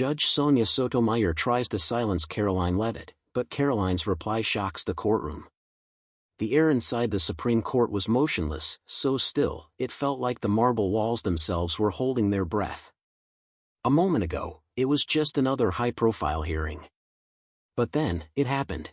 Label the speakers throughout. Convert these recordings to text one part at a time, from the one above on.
Speaker 1: Judge Sonia Sotomayor tries to silence Karoline Leavitt, but Karoline's reply shocks the courtroom. The air inside the Supreme Court was motionless, so still, it felt like the marble walls themselves were holding their breath. A moment ago, it was just another high-profile hearing. But then, it happened.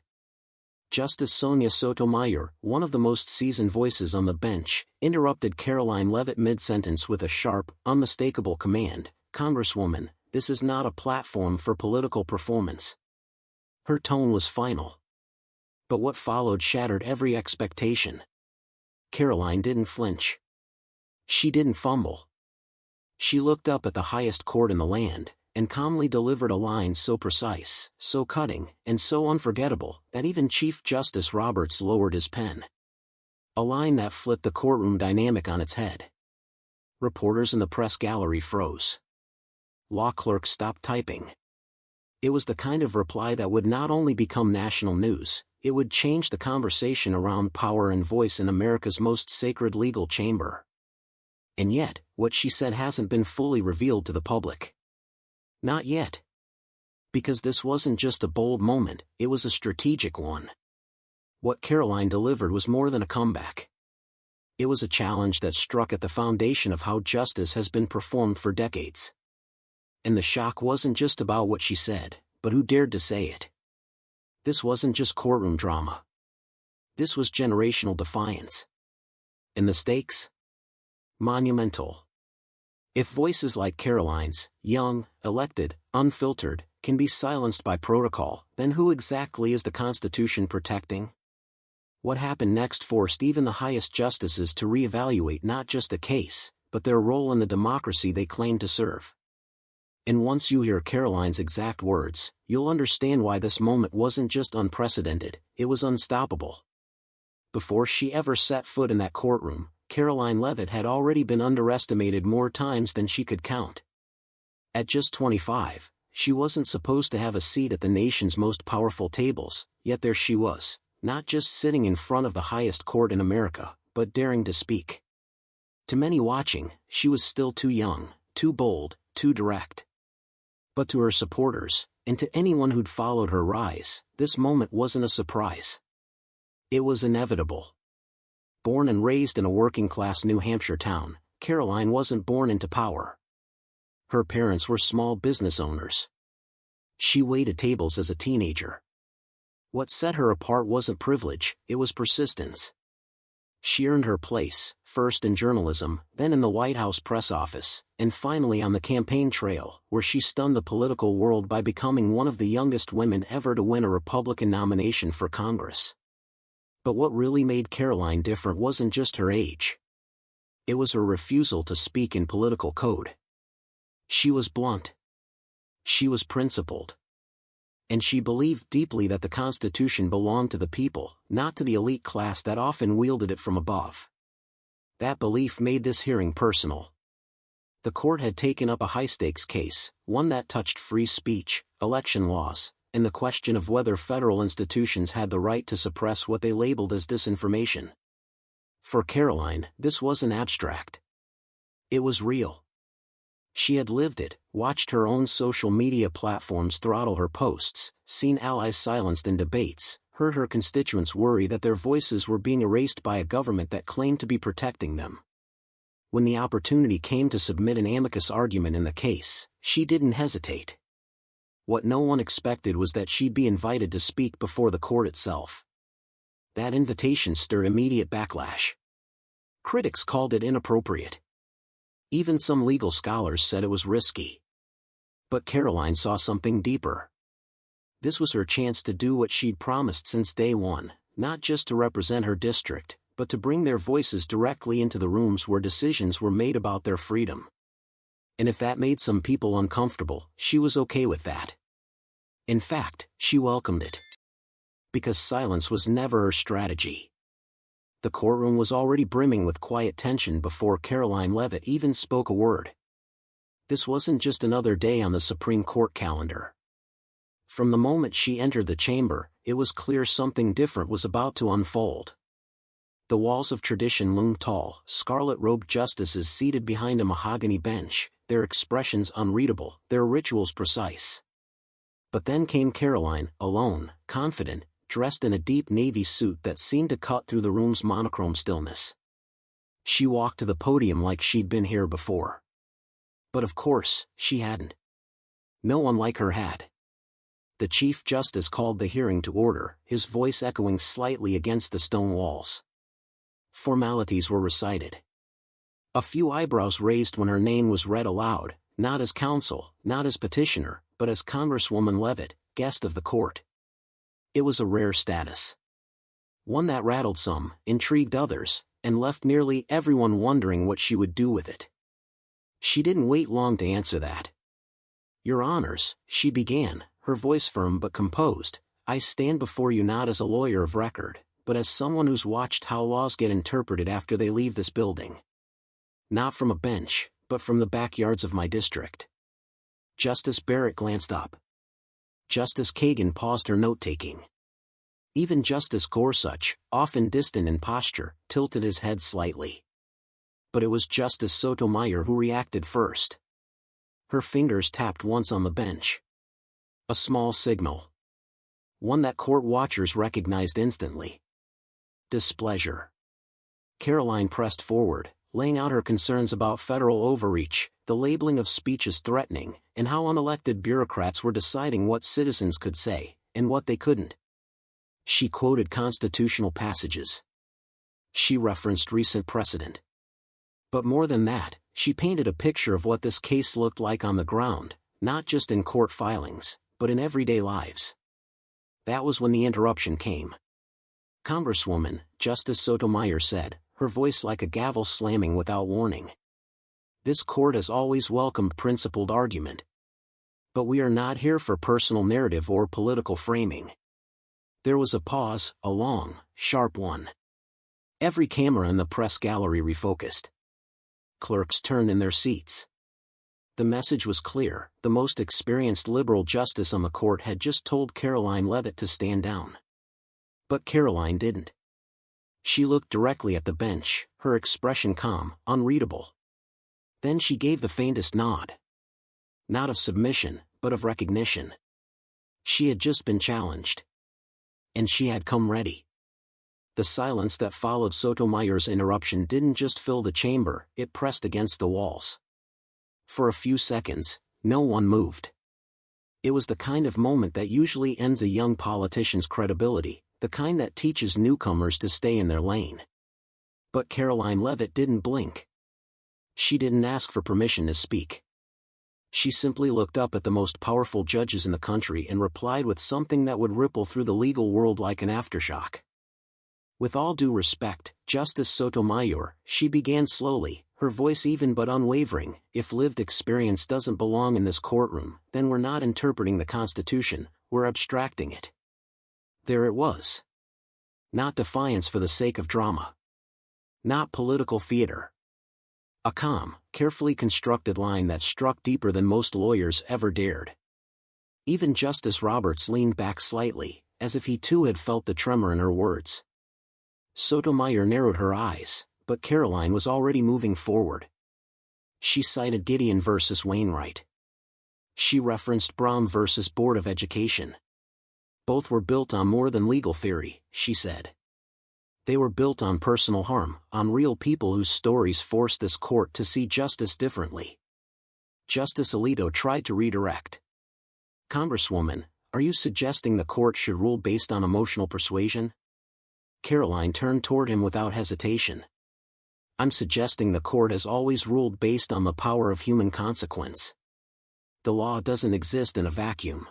Speaker 1: Justice Sonia Sotomayor, one of the most seasoned voices on the bench, interrupted Karoline Leavitt mid-sentence with a sharp, unmistakable command, "Congresswoman, this is not a platform for political performance." Her tone was final. But what followed shattered every expectation. Karoline didn't flinch. She didn't fumble. She looked up at the highest court in the land, and calmly delivered a line so precise, so cutting, and so unforgettable, that even Chief Justice Roberts lowered his pen. A line that flipped the courtroom dynamic on its head. Reporters in the press gallery froze. Law clerks stopped typing. It was the kind of reply that would not only become national news, it would change the conversation around power and voice in America's most sacred legal chamber. And yet, what she said hasn't been fully revealed to the public. Not yet. Because this wasn't just a bold moment, it was a strategic one. What Karoline delivered was more than a comeback. It was a challenge that struck at the foundation of how justice has been performed for decades. And the shock wasn't just about what she said, but who dared to say it. This wasn't just courtroom drama. This was generational defiance. And the stakes? Monumental. If voices like Karoline's, young, elected, unfiltered, can be silenced by protocol, then who exactly is the Constitution protecting? What happened next forced even the highest justices to reevaluate not just a case, but their role in the democracy they claim to serve. And once you hear Karoline's exact words, you'll understand why this moment wasn't just unprecedented, it was unstoppable. Before she ever set foot in that courtroom, Karoline Leavitt had already been underestimated more times than she could count. At just 25, she wasn't supposed to have a seat at the nation's most powerful tables, yet there she was, not just sitting in front of the highest court in America, but daring to speak. To many watching, she was still too young, too bold, too direct. But to her supporters, and to anyone who'd followed her rise, this moment wasn't a surprise. It was inevitable. Born and raised in a working-class New Hampshire town, Karoline wasn't born into power. Her parents were small business owners. She waited tables as a teenager. What set her apart wasn't privilege, it was persistence. She earned her place, first in journalism, then in the White House press office, and finally on the campaign trail, where she stunned the political world by becoming one of the youngest women ever to win a Republican nomination for Congress. But what really made Karoline different wasn't just her age. It was her refusal to speak in political code. She was blunt. She was principled. And she believed deeply that the Constitution belonged to the people, not to the elite class that often wielded it from above. That belief made this hearing personal. The court had taken up a high-stakes case, one that touched free speech, election laws, and the question of whether federal institutions had the right to suppress what they labeled as disinformation. For Karoline, this wasn't abstract. It was real. She had lived it, watched her own social media platforms throttle her posts, seen allies silenced in debates, heard her constituents worry that their voices were being erased by a government that claimed to be protecting them. When the opportunity came to submit an amicus argument in the case, she didn't hesitate. What no one expected was that she'd be invited to speak before the court itself. That invitation stirred immediate backlash. Critics called it inappropriate. Even some legal scholars said it was risky. But Karoline saw something deeper. This was her chance to do what she'd promised since day one, not just to represent her district, but to bring their voices directly into the rooms where decisions were made about their freedom. And if that made some people uncomfortable, she was okay with that. In fact, she welcomed it. Because silence was never her strategy. The courtroom was already brimming with quiet tension before Karoline Leavitt even spoke a word. This wasn't just another day on the Supreme Court calendar. From the moment she entered the chamber, it was clear something different was about to unfold. The walls of tradition loomed tall, scarlet-robed justices seated behind a mahogany bench, their expressions unreadable, their rituals precise. But then came Karoline, alone, confident, dressed in a deep navy suit that seemed to cut through the room's monochrome stillness. She walked to the podium like she'd been here before. But of course, she hadn't. No one like her had. The Chief Justice called the hearing to order, his voice echoing slightly against the stone walls. Formalities were recited. A few eyebrows raised when her name was read aloud, not as counsel, not as petitioner, but as Congresswoman Leavitt, guest of the court. It was a rare status. One that rattled some, intrigued others, and left nearly everyone wondering what she would do with it. She didn't wait long to answer that. "Your Honors," she began, her voice firm but composed, "I stand before you not as a lawyer of record, but as someone who's watched how laws get interpreted after they leave this building. Not from a bench, but from the backyards of my district." Justice Barrett glanced up. Justice Kagan paused her note-taking. Even Justice Gorsuch, often distant in posture, tilted his head slightly. But it was Justice Sotomayor who reacted first. Her fingers tapped once on the bench. A small signal. One that court watchers recognized instantly. Displeasure. Karoline pressed forward, laying out her concerns about federal overreach, the labeling of speech as threatening, and how unelected bureaucrats were deciding what citizens could say, and what they couldn't. She quoted constitutional passages. She referenced recent precedent. But more than that, she painted a picture of what this case looked like on the ground, not just in court filings, but in everyday lives. That was when the interruption came. "Congresswoman," Justice Sotomayor said, her voice like a gavel slamming without warning. "This court has always welcomed principled argument. But we are not here for personal narrative or political framing." There was a pause, a long, sharp one. Every camera in the press gallery refocused. Clerks turned in their seats. The message was clear: the most experienced liberal justice on the court had just told Karoline Leavitt to stand down. But Karoline didn't. She looked directly at the bench, her expression calm, unreadable. Then she gave the faintest nod. Not of submission, but of recognition. She had just been challenged. And she had come ready. The silence that followed Sotomayor's interruption didn't just fill the chamber, it pressed against the walls. For a few seconds, no one moved. It was the kind of moment that usually ends a young politician's credibility, the kind that teaches newcomers to stay in their lane. But Karoline Leavitt didn't blink. She didn't ask for permission to speak. She simply looked up at the most powerful judges in the country and replied with something that would ripple through the legal world like an aftershock. "With all due respect, Justice Sotomayor," she began slowly, her voice even but unwavering, "if lived experience doesn't belong in this courtroom, then we're not interpreting the Constitution, we're abstracting it." There it was. Not defiance for the sake of drama. Not political theater. A calm, carefully constructed line that struck deeper than most lawyers ever dared. Even Justice Roberts leaned back slightly, as if he too had felt the tremor in her words. Sotomayor narrowed her eyes, but Karoline was already moving forward. She cited Gideon versus Wainwright. She referenced Brown versus Board of Education. Both were built on more than legal theory, she said. They were built on personal harm, on real people whose stories forced this court to see justice differently. Justice Alito tried to redirect. "Congresswoman, are you suggesting the court should rule based on emotional persuasion?" Karoline turned toward him without hesitation. "I'm suggesting the court has always ruled based on the power of human consequence. The law doesn't exist in a vacuum.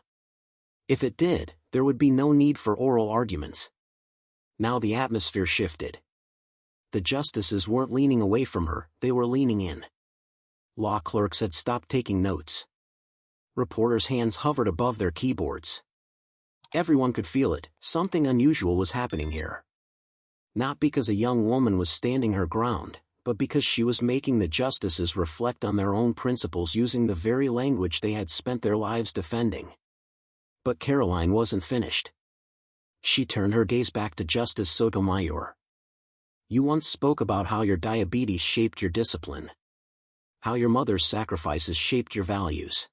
Speaker 1: If it did, there would be no need for oral arguments." Now the atmosphere shifted. The justices weren't leaning away from her, they were leaning in. Law clerks had stopped taking notes. Reporters' hands hovered above their keyboards. Everyone could feel it, something unusual was happening here. Not because a young woman was standing her ground, but because she was making the justices reflect on their own principles using the very language they had spent their lives defending. But Karoline wasn't finished. She turned her gaze back to Justice Sotomayor. "You once spoke about how your diabetes shaped your discipline. how your mother's sacrifices shaped your values.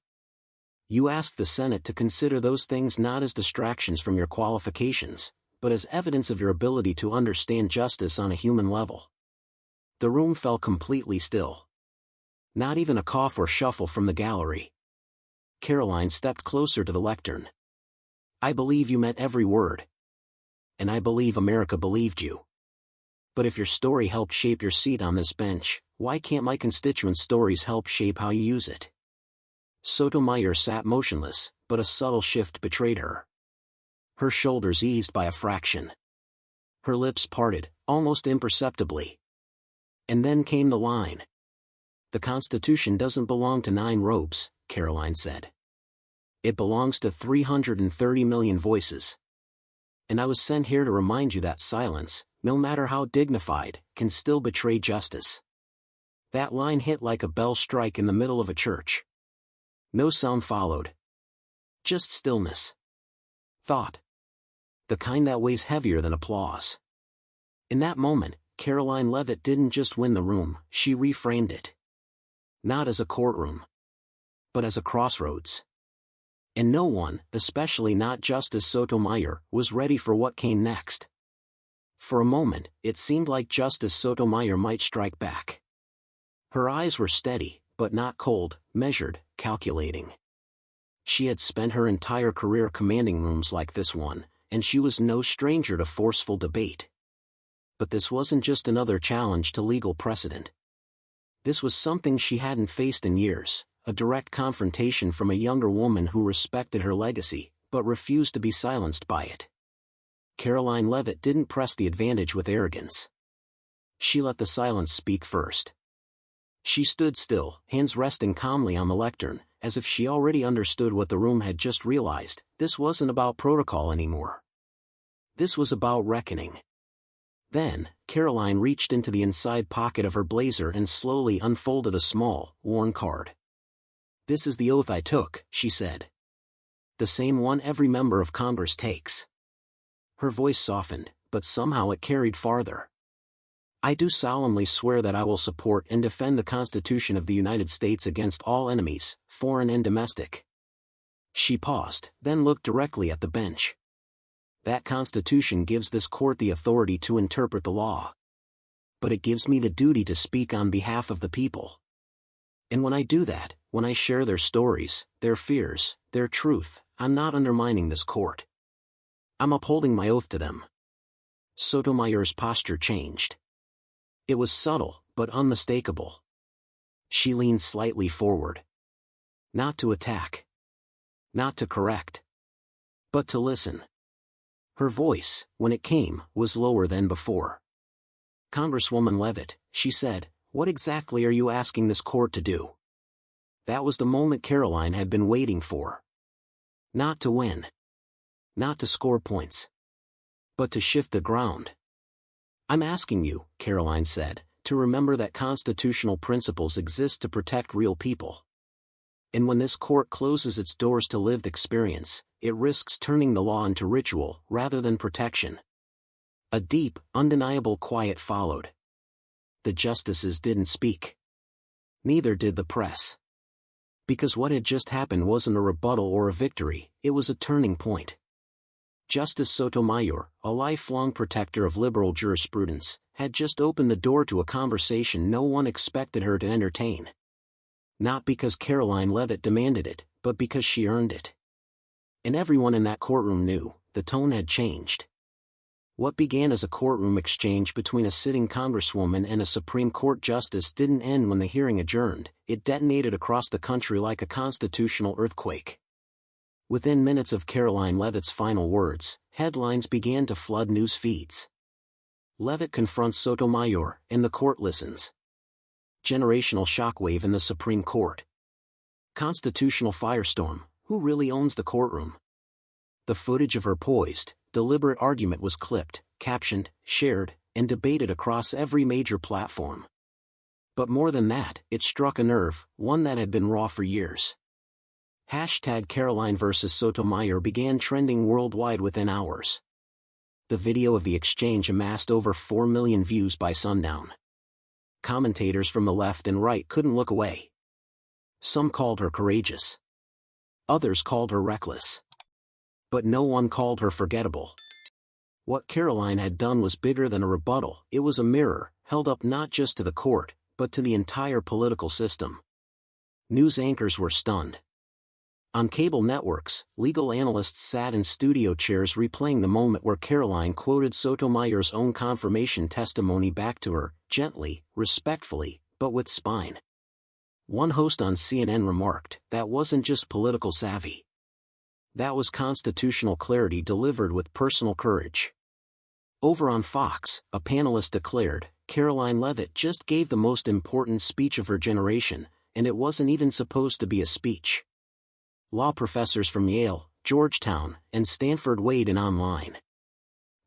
Speaker 1: You asked the Senate to consider those things not as distractions from your qualifications, but as evidence of your ability to understand justice on a human level. The room fell completely still. Not even a cough or shuffle from the gallery. Karoline stepped closer to the lectern. I believe you meant every word. And I believe America believed you. But if your story helped shape your seat on this bench, why can't my constituents' stories help shape how you use it? Sotomayor sat motionless, but a subtle shift betrayed her. Her shoulders eased by a fraction. Her lips parted, almost imperceptibly. And then came the line. The Constitution doesn't belong to 9 robes, Karoline said. It belongs to 330 million voices. And I was sent here to remind you that silence, no matter how dignified, can still betray justice. That line hit like a bell strike in the middle of a church. No sound followed. Just stillness. Thought. The kind that weighs heavier than applause. In that moment, Karoline Leavitt didn't just win the room, she reframed it. Not as a courtroom, but as a crossroads. And no one, especially not Justice Sotomayor, was ready for what came next. For a moment, it seemed like Justice Sotomayor might strike back. Her eyes were steady, but not cold, measured, calculating. She had spent her entire career commanding rooms like this one, and she was no stranger to forceful debate. But this wasn't just another challenge to legal precedent. This was something she hadn't faced in years, a direct confrontation from a younger woman who respected her legacy, but refused to be silenced by it. Karoline Leavitt didn't press the advantage with arrogance. She let the silence speak first. She stood still, hands resting calmly on the lectern, as if she already understood what the room had just realized. This wasn't about protocol anymore. This was about reckoning. Then, Karoline reached into the inside pocket of her blazer and slowly unfolded a small, worn card. This is the oath I took, she said. The same one every member of Congress takes. Her voice softened, but somehow it carried farther. I do solemnly swear that I will support and defend the Constitution of the United States against all enemies, foreign and domestic. She paused, then looked directly at the bench. That Constitution gives this court the authority to interpret the law. But it gives me the duty to speak on behalf of the people. And when I do that, when I share their stories, their fears, their truth, I'm not undermining this court. I'm upholding my oath to them. Sotomayor's posture changed. It was subtle, but unmistakable. She leaned slightly forward. Not to attack. Not to correct. But to listen. Her voice, when it came, was lower than before. Congresswoman Leavitt, she said, what exactly are you asking this court to do? That was the moment Karoline had been waiting for. Not to win. Not to score points. But to shift the ground. I'm asking you, Karoline said, to remember that constitutional principles exist to protect real people. And when this court closes its doors to lived experience, it risks turning the law into ritual rather than protection. A deep, undeniable quiet followed. The justices didn't speak. Neither did the press. Because what had just happened wasn't a rebuttal or a victory, it was a turning point. Justice Sotomayor, a lifelong protector of liberal jurisprudence, had just opened the door to a conversation no one expected her to entertain. Not because Karoline Leavitt demanded it, but because she earned it. And everyone in that courtroom knew, the tone had changed. What began as a courtroom exchange between a sitting congresswoman and a Supreme Court justice didn't end when the hearing adjourned, it detonated across the country like a constitutional earthquake. Within minutes of Karoline Leavitt's final words, headlines began to flood news feeds. Leavitt confronts Sotomayor, and the court listens. Generational shockwave in the Supreme Court. Constitutional firestorm, who really owns the courtroom? The footage of her poised, deliberate argument was clipped, captioned, shared, and debated across every major platform. But more than that, it struck a nerve, one that had been raw for years. #Karoline vs. Sotomayor began trending worldwide within hours. The video of the exchange amassed over 4 million views by sundown. Commentators from the left and right couldn't look away. Some called her courageous. Others called her reckless. But no one called her forgettable. What Karoline had done was bigger than a rebuttal. It was a mirror, held up not just to the court, but to the entire political system. News anchors were stunned. On cable networks, legal analysts sat in studio chairs replaying the moment where Karoline quoted Sotomayor's own confirmation testimony back to her, gently, respectfully, but with spine. One host on CNN remarked, "That wasn't just political savvy. That was constitutional clarity delivered with personal courage." Over on Fox, a panelist declared, "Karoline Leavitt just gave the most important speech of her generation, and it wasn't even supposed to be a speech." Law professors from Yale, Georgetown, and Stanford weighed in online.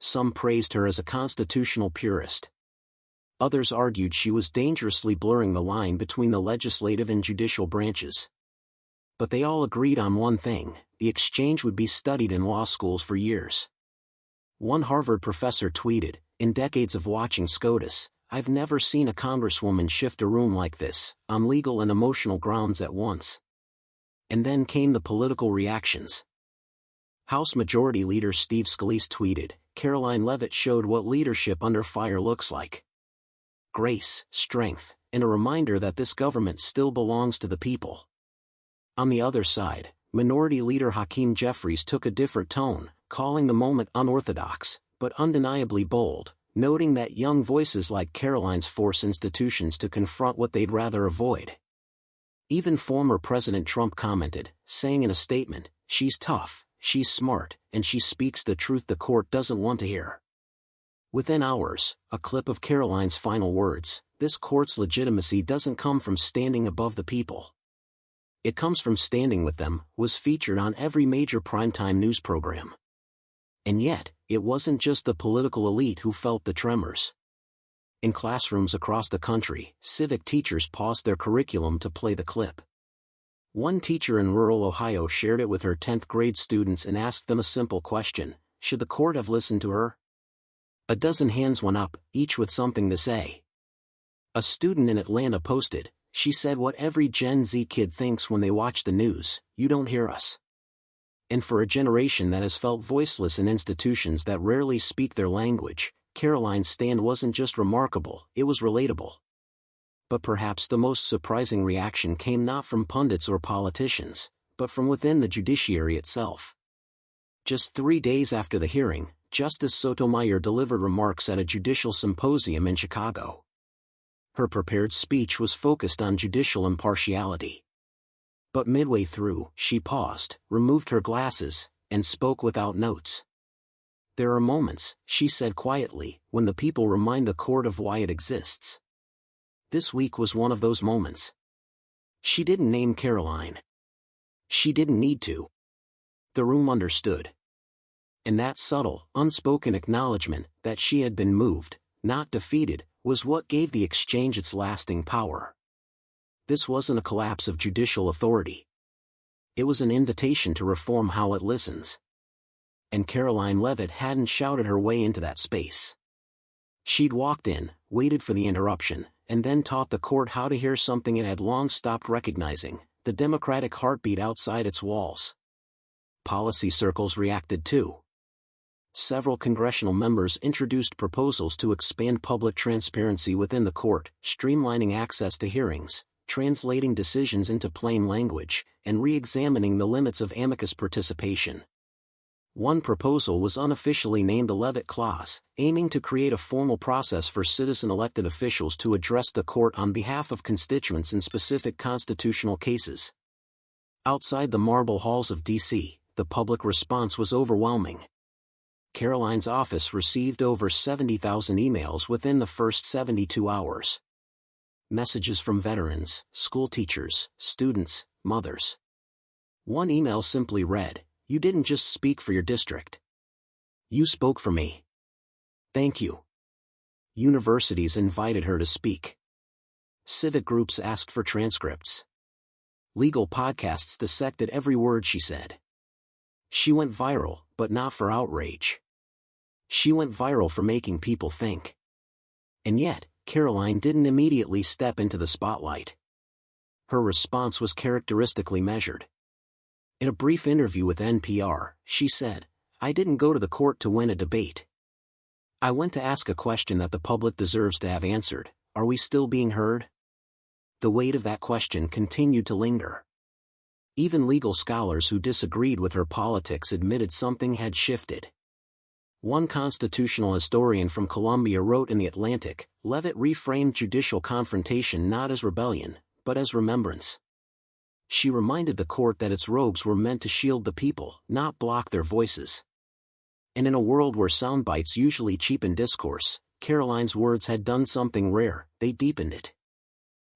Speaker 1: Some praised her as a constitutional purist. Others argued she was dangerously blurring the line between the legislative and judicial branches. But they all agreed on one thing: the exchange would be studied in law schools for years. One Harvard professor tweeted, "In decades of watching SCOTUS, I've never seen a congresswoman shift a room like this, on legal and emotional grounds at once." And then came the political reactions. House Majority Leader Steve Scalise tweeted, "Karoline Leavitt showed what leadership under fire looks like. Grace, strength, and a reminder that this government still belongs to the people." On the other side, Minority Leader Hakeem Jeffries took a different tone, calling the moment unorthodox, but undeniably bold, noting that young voices like Karoline's force institutions to confront what they'd rather avoid. Even former President Trump commented, saying in a statement, "She's tough, she's smart, and she speaks the truth the court doesn't want to hear." Within hours, a clip of Karoline's final words, "This court's legitimacy doesn't come from standing above the people. It comes from standing with them," was featured on every major primetime news program. And yet, it wasn't just the political elite who felt the tremors. In classrooms across the country, civic teachers paused their curriculum to play the clip. One teacher in rural Ohio shared it with her 10th grade students and asked them a simple question: should the court have listened to her? A dozen hands went up, each with something to say. A student in Atlanta posted, "She said what every Gen Z kid thinks when they watch the news: you don't hear us." And for a generation that has felt voiceless in institutions that rarely speak their language, Karoline's stand wasn't just remarkable, it was relatable. But perhaps the most surprising reaction came not from pundits or politicians, but from within the judiciary itself. Just 3 days after the hearing, Justice Sotomayor delivered remarks at a judicial symposium in Chicago. Her prepared speech was focused on judicial impartiality. But midway through, she paused, removed her glasses, and spoke without notes. "There are moments," she said quietly, "when the people remind the court of why it exists." This week was one of those moments. She didn't name Karoline. She didn't need to. The room understood. And that subtle, unspoken acknowledgement that she had been moved, not defeated, was what gave the exchange its lasting power. This wasn't a collapse of judicial authority. It was an invitation to reform how it listens. And Karoline Leavitt hadn't shouted her way into that space. She'd walked in, waited for the interruption, and then taught the court how to hear something it had long stopped recognizing: the democratic heartbeat outside its walls. Policy circles reacted too. Several congressional members introduced proposals to expand public transparency within the court, streamlining access to hearings, translating decisions into plain language, and re-examining the limits of amicus participation. One proposal was unofficially named the Leavitt Clause, aiming to create a formal process for citizen-elected officials to address the court on behalf of constituents in specific constitutional cases. Outside the marble halls of D.C., the public response was overwhelming. Karoline's office received over 70,000 emails within the first 72 hours. Messages from veterans, school teachers, students, mothers. One email simply read, "You didn't just speak for your district. You spoke for me. Thank you." Universities invited her to speak. Civic groups asked for transcripts. Legal podcasts dissected every word she said. She went viral, but not for outrage. She went viral for making people think. And yet, Karoline didn't immediately step into the spotlight. Her response was characteristically measured. In a brief interview with NPR, she said, "I didn't go to the court to win a debate. I went to ask a question that the public deserves to have answered. Are we still being heard?" The weight of that question continued to linger. Even legal scholars who disagreed with her politics admitted something had shifted. One constitutional historian from Columbia wrote in The Atlantic, "Leavitt reframed judicial confrontation not as rebellion, but as remembrance." She reminded the court that its robes were meant to shield the people, not block their voices. And in a world where sound bites usually cheapen discourse, Karoline's words had done something rare: they deepened it.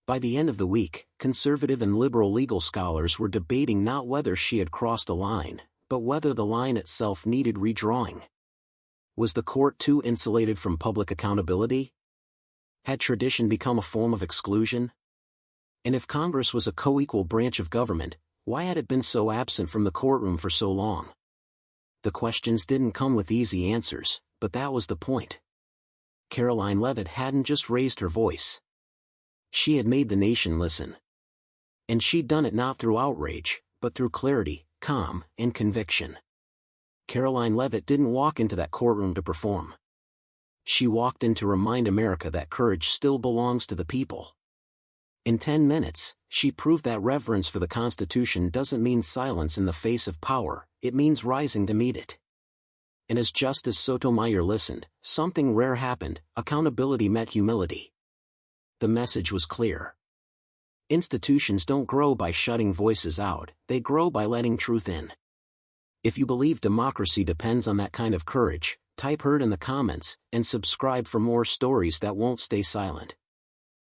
Speaker 1: By the end of the week, conservative and liberal legal scholars were debating not whether she had crossed a line, but whether the line itself needed redrawing. Was the court too insulated from public accountability? Had tradition become a form of exclusion? And if Congress was a co-equal branch of government, why had it been so absent from the courtroom for so long? The questions didn't come with easy answers, but that was the point. Karoline Leavitt hadn't just raised her voice. She had made the nation listen. And she'd done it not through outrage, but through clarity, calm, and conviction. Karoline Leavitt didn't walk into that courtroom to perform. She walked in to remind America that courage still belongs to the people. In 10 minutes, she proved that reverence for the Constitution doesn't mean silence in the face of power, it means rising to meet it. And as Justice Sotomayor listened, something rare happened: accountability met humility. The message was clear. Institutions don't grow by shutting voices out, they grow by letting truth in. If you believe democracy depends on that kind of courage, type "heard" in the comments, and subscribe for more stories that won't stay silent.